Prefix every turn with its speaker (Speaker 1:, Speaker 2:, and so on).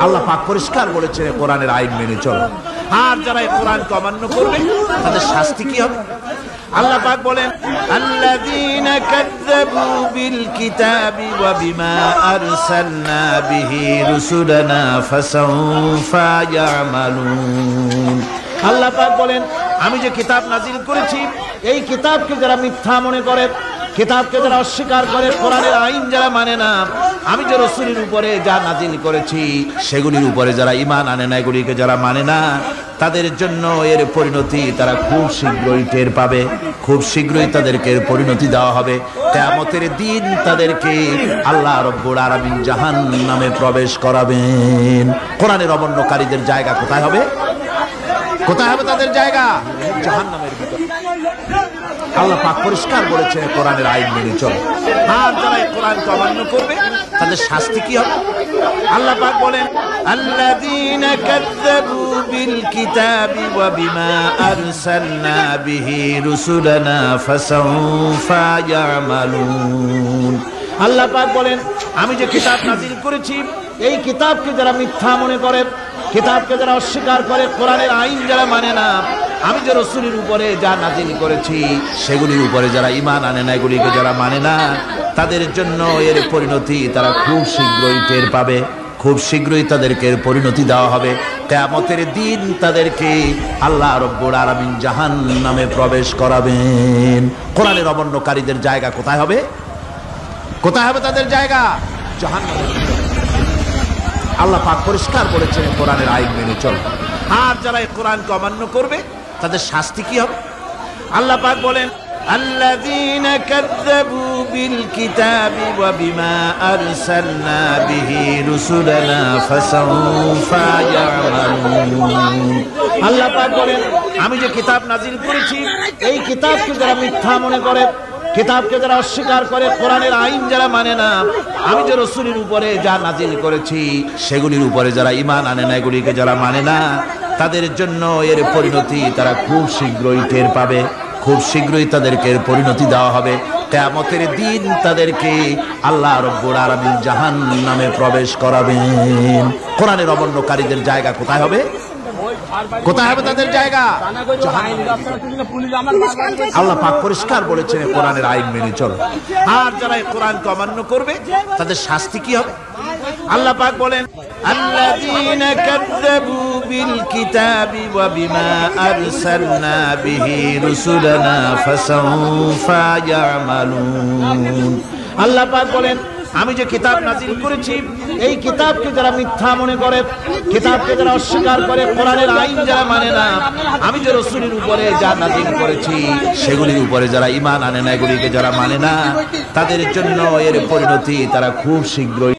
Speaker 1: আল্লাহ পাক পরিষ্কার বলেছেন কোরআনের আইন মেনে চলো। আর যারা এই কোরআনকে অমান্য করবে তাদের শাস্তি কি হবে? আল্লাহ পাক বলেন, আল্লাযীনা কাযযাবু বিল কিতাবি ওয়া বিমা আরসালনা বিহি রুসুলানা ফাসাউফা ইয়ামালুন। আল্লাহ পাক বলেন, আমি যে কিতাব নাজিল করেছি এই কিতাবকে যারা মিথ্যা মনে করে, কিতাবকে যারা অস্বীকার করে, কোরআনের আইন যারা মানে না, আমি যে রাসূলের উপরে যা নাজিল করেছি সেগুলির উপরে যারা ঈমান আনে না, এগুলিকে যারা মানে না, তাদের জন্য এর পরিণতি তারা খুব শীঘ্রই টের পাবে। খুব শীঘ্রই তাদেরকে এর পরিণতি দেওয়া হবে। কিয়ামতের দিন তাদেরকে আল্লাহ রাব্বুল আলামিন জাহান্নামে প্রবেশ করাবেন। কোরআনের অমান্যকারীদের জায়গা কোথায় হবে? কোথায় হবে তাদের জায়গা? জাহান্নামের ভিতর। আল্লাহ পাক পরিষ্কার বলেছেন কোরআনের আইন মেনে চলো। আর যারা এই কোরআনকে অমান্য করবে তাদের শাস্তি কি হবে? আল্লাহ পাক বলেন, আল্লাযীনা কাযযাবু বিল কিতাবি ওয়া বিমা আরসালনা বিহি রুসুলানা ফাসাউফা ইয়ামালুন। আল্লাহ পাক বলেন, আমি যে কিতাব নাজিল করেছি এই কিতাবকে যারা মিথ্যা মনে করে, কিতাবকে যারা অস্বীকার করে, কোরআনের আইন যারা মানে না, আমি যে রাসূলের উপরে যা নাজিল করেছি সেগুলির উপরে যারা ঈমান আনে না, এগুলিকে যারা মানে না, তাদের জন্য এর পরিণতি তারা খুব শীঘ্রই টের পাবে। খুব শীঘ্রই তাদেরকে এর পরিণতি দেওয়া হবে। কিয়ামতের দিন তাদেরকে আল্লাহ রাব্বুল আলামিন জাহান্নামে প্রবেশ করাবেন। কোরআনের অমান্যকারীদের জায়গা কোথায় হবে? কোথায় হবে তাদের জায়গা? জাহান্নামে। আল্লাহ পাক পরিষ্কার বলেছেন কোরআনের আইন মেনে চলো। আর যারা এই কোরআনকে অমান্য করবে তাদের শাস্তি কি হবে? আল্লাহ পাক বলেন, আল্লাযীনা কাযযাবু বিল কিতাবি ওয়া বিমা আরসালনা বিহি রুসুলানা ফাসাউফা ইয়ামালুন। আল্লাহ পাক বলেন, আমি যে কিতাব নাজিল করেছি এই কিতাবকে যারা মিথ্যা মনে করে, কিতাবকে যারা অস্বীকার করে, কোরআনের আইন যারা মানে না, আমি যে রাসূলের উপরে যা নাজিল করেছি সেগুলির উপরে যারা ঈমান আনে না, এগুলিকে যারা মানে না, তাদের জন্য এর পরিণতি তারা খুব শীঘ্রই টের পাবে। খুব শীঘ্রই তাদেরকে এর পরিণতি দেওয়া হবে। কিয়ামতের দিন তাদেরকে আল্লাহ রাব্বুল আলামিন জাহান্নামে প্রবেশ করাবেন। কোরআনের অমান্যকারীদের জায়গা কোথায় হবে? কোথায় হবে তাদের জায়গা? আল্লাহ পাক পরিষ্কার বলেছেন কোরআনের আইন মেনে চলো। আর যারা এই কোরআনকে অমান্য করবে তাদের শাস্তি কি হবে? আল্লাহ পাক বলেন, আল্লাযীনা কাযযাবু বিল কিতাবি ওয়া বিমা আরসালনা বিহি রুসুলানা ফাসাউফা ইয়ামালুন। আল্লাহ পাক বলেন, আমি যে কিতাব নাজিল করেছি এই কিতাবকে যারা মিথ্যা মনে করে, কিতাবকে যারা অস্বীকার করে, কোরআনের আইন যারা মানে না, আমি যে রাসূলের উপরে যা নাজিল করেছি সেগুলির উপরে যারা ঈমান আনে না, এগুলিকে যারা মানে না, তাদের জন্য এর পরিণতি তারা খুব শীঘ্রই